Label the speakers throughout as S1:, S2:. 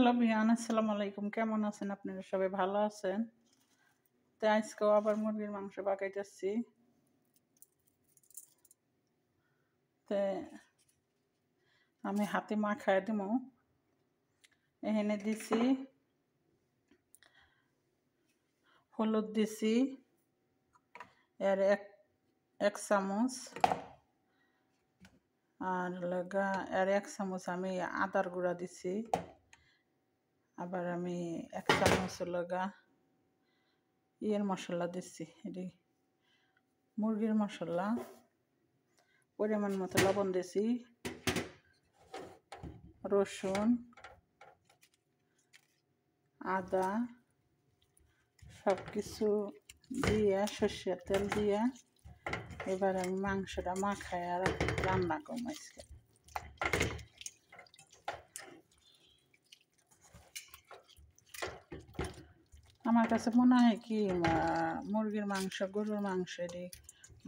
S1: Hello ভিয়ান, আসসালামু আলাইকুম। কেমন আছেন আপনারা? সবাই ভালো আছেন? তো আজকেও আবার মুরগির মাংস পাকাইতেছি। তে আমি হাতে মাখায় দিমু। এখানে দিছি হলুদ দিছি এর এক চামচ, আর এর 1 চামচ আমি আদার গুঁড়া দিছি। আবার আমি 1 চামচ ইয়ের মশলা দিছি, এটি মুরগির মশলা। পরিমাণ মতো লবণ দিছি, রসুন, আদা সব কিছু দিয়ে সর্ষের তেল দিয়ে এবার আমি মাংসটা মাখায় আর রান্না করবো আজকে। আমার কাছে মনে হয় কি মুরগির মাংস, গরুর মাংস এটি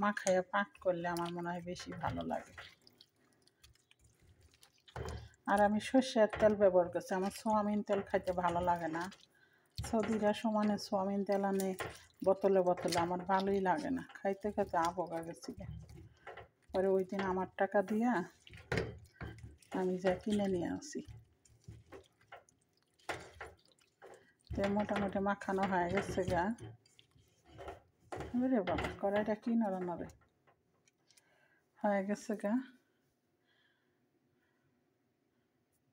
S1: মাখাইয়া পাক করলে আমার মনে হয় বেশি ভালো লাগে। আর আমি সর্ষের তেল ব্যবহার করছি, আমার সোয়াবিন তেল খাইতে ভালো লাগে না। সৌদিরা সমানে সোয়াবিন তেল আনে বোতলে বোতলে, আমার ভালোই লাগে না, খাইতে খাইতে আবগা গেছি। পরে ওই দিন আমার টাকা দিয়া আমি যা কিনে নিয়ে আসি। তো মোটামুটি মাখানো হয়ে গেছে গা। রে বাবা, কড়াইটা কি নড়ে হয়ে গেছে গা।